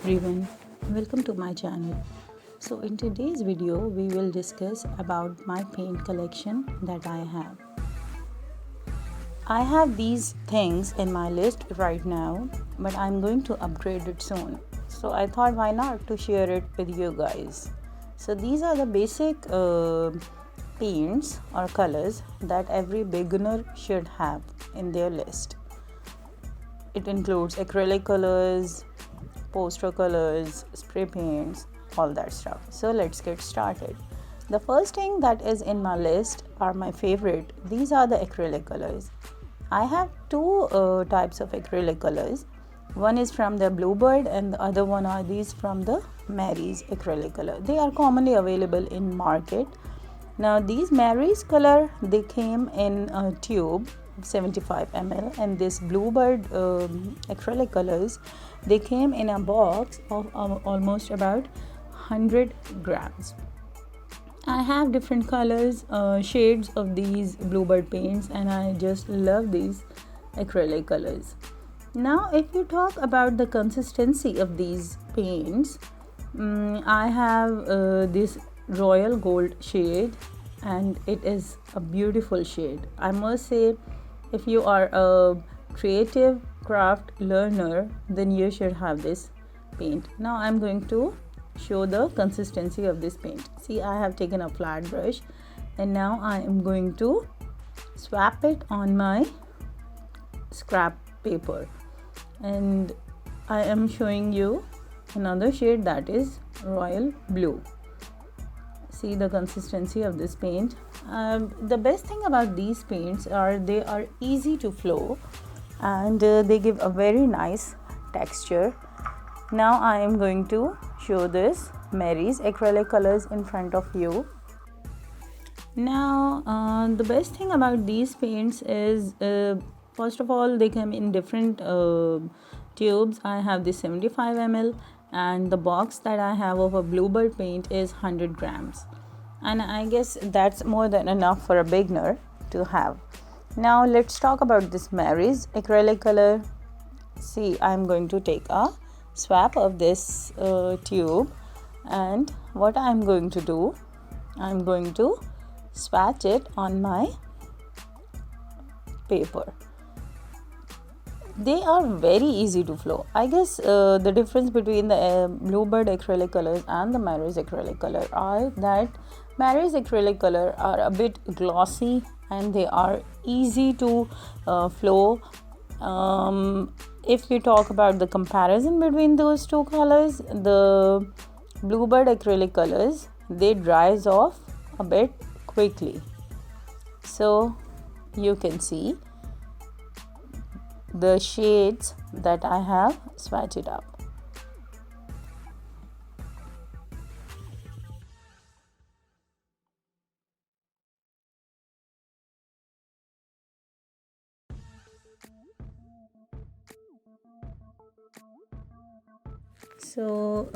everyone, welcome to my channel. So in today's video we will discuss about my paint collection that I have. I have these things in my list right now, but I'm going to upgrade it soon. So I thought why not to share it with you guys. So these are the basic paints or colors that every beginner should have in their list. It includes acrylic colors, poster colors, spray paints, all that stuff. So let's get started. The first thing that is in my list are my favorite. These are the acrylic colors. I have two types of acrylic colors. One is from the Bluebird and the other one are these from the Mary's acrylic color. They are commonly available in market. Now these Mary's color, they came in a tube 75 ml, and this Bluebird acrylic colors, they came in a box of almost about 100 grams. I have different colors, shades of these Bluebird paints, and I just love these acrylic colors. Now if you talk about the consistency of these paints, I have this royal gold shade, and it is a beautiful shade. I must say, if you are a creative craft learner, then you should have this paint. Now I'm going to show the consistency of this paint. See, I have taken a flat brush and now I am going to swap it on my scrap paper, and I am showing you another shade that is royal blue. See the consistency of this paint. The best thing about these paints are they are easy to flow, and they give a very nice texture. Now I am going to show this Mary's acrylic colors in front of you. Now the best thing about these paints is first of all, they come in different tubes. I have the 75 ml, and the box that I have of a Bluebird paint is 100 grams, and I guess that's more than enough for a beginner to have. Now let's talk about this Mary's acrylic color. See, I'm going to take a swap of this tube, and what I'm going to do, I'm going to swatch it on my paper. They are very easy to flow. I guess the difference between the Bluebird acrylic colors and the Mary's acrylic color are that Mary's acrylic color are a bit glossy and they are easy to flow. If we talk about the comparison between those two colors, the Bluebird acrylic colors, they dries off a bit quickly. So you can see the shades that I have swatched up. So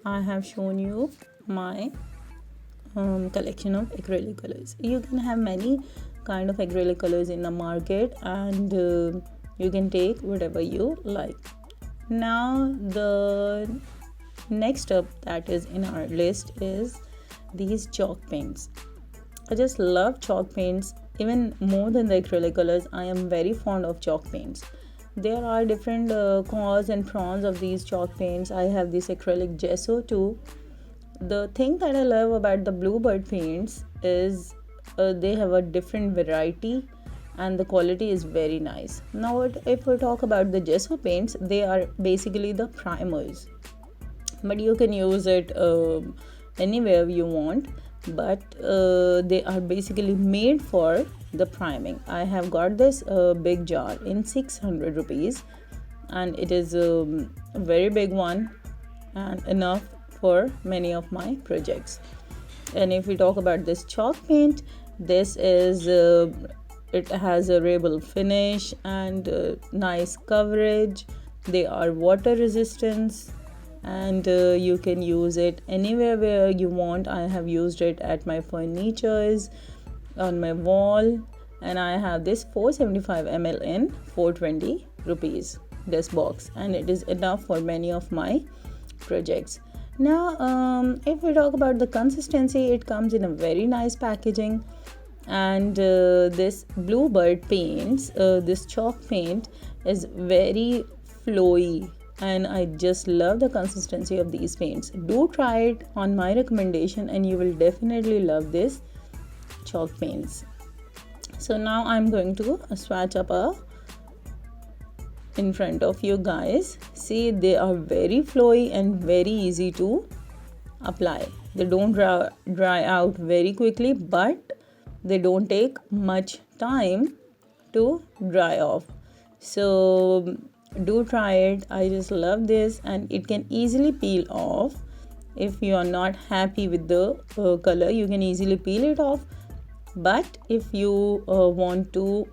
I have shown you my collection of acrylic colors. You can have many kind of acrylic colors in the market, and you can take whatever you like. Now the next up that is in our list is these chalk paints. I just love chalk paints even more than the acrylic colors. I am very fond of chalk paints. There are different cons and pros of these chalk paints. I have this acrylic gesso too. The thing that I love about the Bluebird paints is they have a different variety and the quality is very nice. Now if we talk about the gesso paints, they are basically the primers, but you can use it anywhere you want, but they are basically made for the priming. I have got this big jar in 600 rupees, and it is a very big one and enough for many of my projects. And if we talk about this chalk paint, this is it has a rebel finish and nice coverage. They are water resistance, and you can use it anywhere where you want. I have used it at my furnitures, on my wall, and I have this 475 ml in 420 rupees this box, and it is enough for many of my projects. Now if we talk about the consistency, it comes in a very nice packaging. And this bluebird paints, this chalk paint is very flowy, and I just love the consistency of these paints. Do try it on my recommendation and you will definitely love this chalk paints. So now I'm going to swatch up in front of you guys. See, they are very flowy and very easy to apply. They don't dry out very quickly, but they don't take much time to dry off. So do try it. I just love this, and it can easily peel off. If you are not happy with the color, you can easily peel it off. But if you want to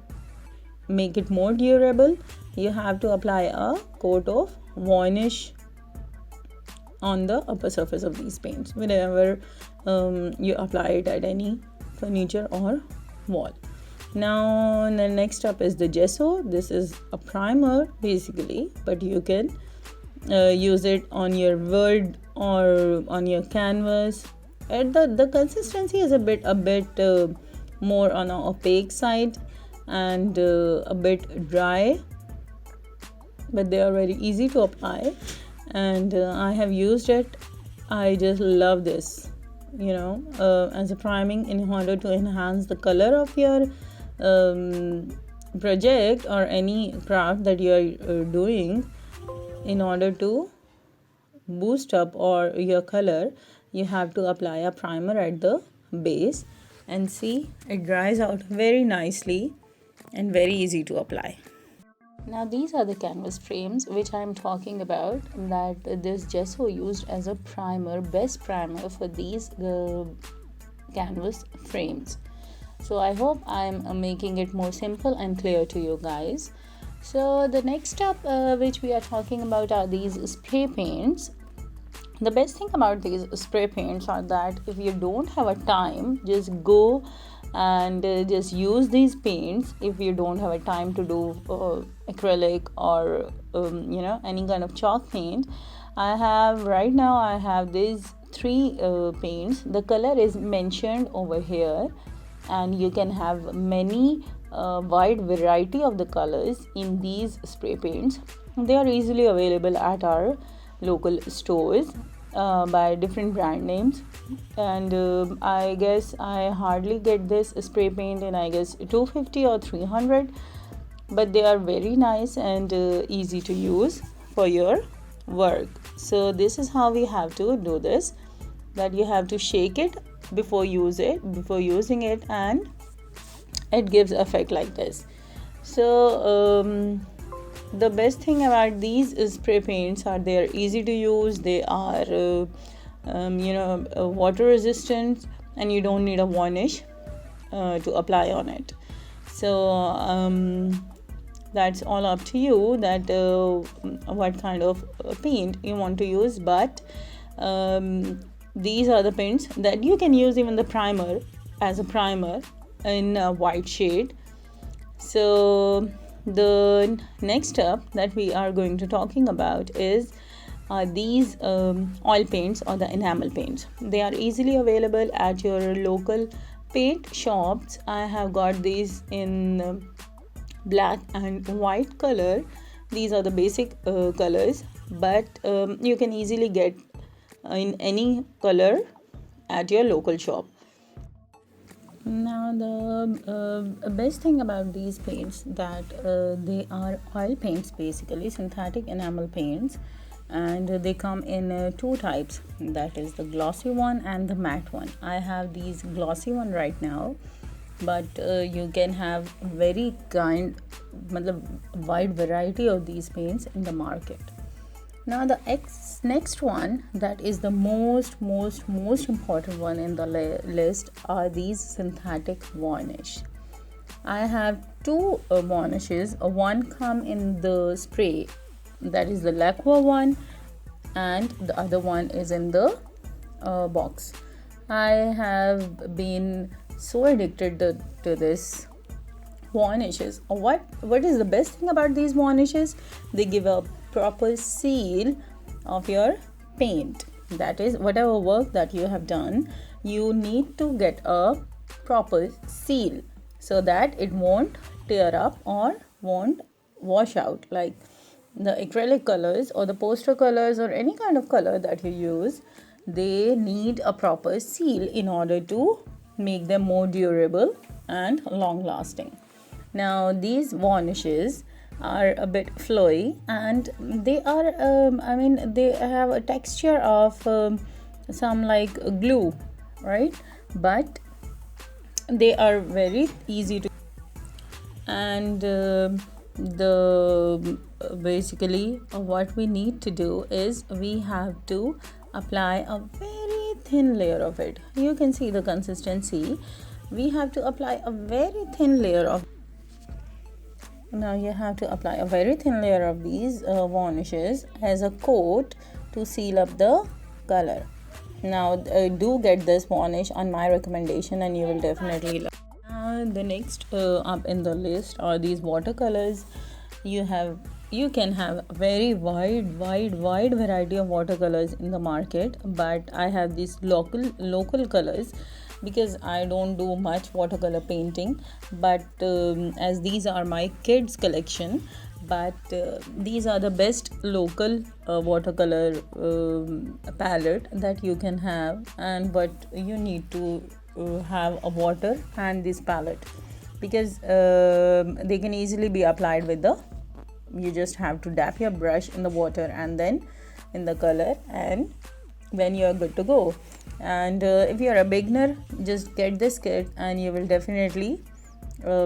make it more durable, you have to apply a coat of varnish on the upper surface of these paints whenever you apply it at any furniture or wall. Now the next up is the gesso. This is a primer basically, but you can use it on your wood or on your canvas. And the consistency is a bit more on an opaque side and a bit dry, but they are very easy to apply, and I have used it. I just love this, as a priming in order to enhance the color of your project or any craft that you are doing. In order to boost up or your color, you have to apply a primer at the base, and see, it dries out very nicely and very easy to apply. Now these are the canvas frames which I am talking about, that this gesso used as a primer, best primer for these canvas frames. So I hope I am making it more simple and clear to you guys. So the next step which we are talking about are these spray paints. The best thing about these spray paints are that if you don't have a time, just go and just use these paints. If you don't have a time to do acrylic or any kind of chalk paint, I have these 3 paints. The color is mentioned over here, and you can have many wide variety of the colors in these spray paints. They are easily available at our local stores by different brand names, and I guess I hardly get this spray paint in, I guess, 250 or 300, but they are very nice and easy to use for your work. So this is how we have to do this, that you have to shake it before using it, and it gives effect like this. So the best thing about these spray paints are they are easy to use. They are water resistant, and you don't need a varnish to apply on it. So that's all up to you, that what kind of paint you want to use. But these are the paints that you can use, even the primer as a primer in a white shade. So the next step that we are going to talking about is these oil paints or the enamel paints. They are easily available at your local paint shops. I have got these in black and white color. These are the basic colors, but you can easily get in any color at your local shop. Now the best thing about these paints that they are oil paints, basically synthetic enamel paints, and they come in 2 types, that is the glossy one and the matte one. I have these glossy one right now, but you can have very wide variety of these paints in the market. Now the next one, that is the most important one in the list, are these synthetic varnish. I have 2 varnishes. One come in the spray, that is the lacquer one, and the other one is in the box. I have been so addicted to this varnishes. What is the best thing about these varnishes? They give a proper seal of your paint, that is whatever work that you have done, you need to get a proper seal so that it won't tear up or won't wash out. Like the acrylic colors or the poster colors or any kind of color that you use, they need a proper seal in order to make them more durable and long lasting. Now these varnishes are a bit flowy and they are they have a texture of some like glue, right? But they are very easy to, and the basically what we need to do is we have to apply a very thin layer of it. You can see the consistency. We have to apply a very thin layer of, now you have to apply a very thin layer of these varnishes as a coat to seal up the color. Now do get this varnish on my recommendation and you will definitely love. The next up in the list are these watercolors. You can have a very wide variety of watercolors in the market, but I have these local colors because I don't do much watercolor painting. But as these are my kids collection, but these are the best local watercolor palette that you can have. And but you need to have a water and this palette, because they can easily be applied with the, you just have to dip your brush in the water and then in the color, and then you are good to go. And if you are a beginner, just get this kit and you will definitely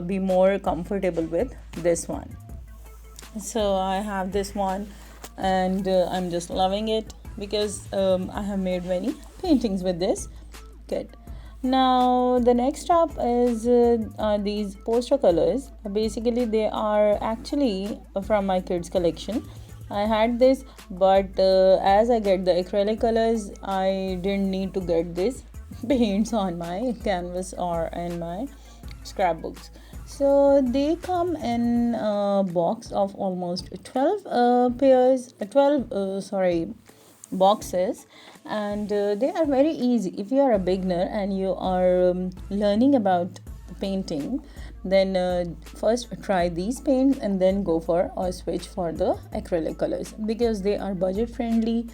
be more comfortable with this one. So I have this one and I'm just loving it because I have made many paintings with this kit. Now the next up is these poster colors. Basically they are actually from my kids collection. I had this, but as I get the acrylic colors, I didn't need to get this paints on my canvas or in my scrapbooks. So they come in a box of almost 12 boxes, and they are very easy. If you are a beginner and you are learning about painting, then first try these paints and then go for or switch for the acrylic colors, because they are budget friendly.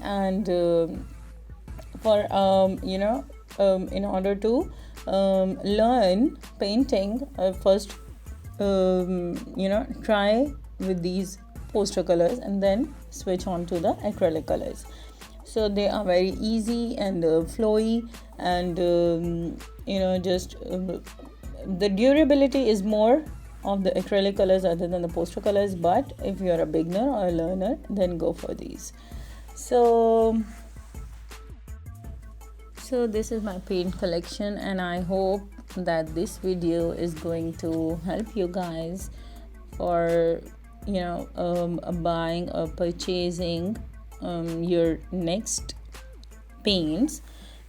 And for in order to learn painting, first try with these poster colors and then switch on to the acrylic colors. So they are very easy and flowy, and the durability is more of the acrylic colors other than the poster colors. But if you're a beginner or a learner, then go for these. So this is my paint collection, and I hope that this video is going to help you guys for buying or purchasing your next paints.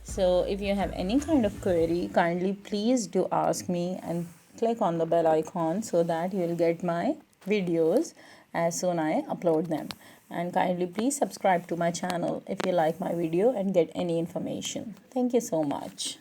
So if you have any kind of query, kindly please do ask me and click on the bell icon so that you will get my videos as soon I upload them. And kindly please subscribe to my channel if you like my video and get any information. Thank you so much.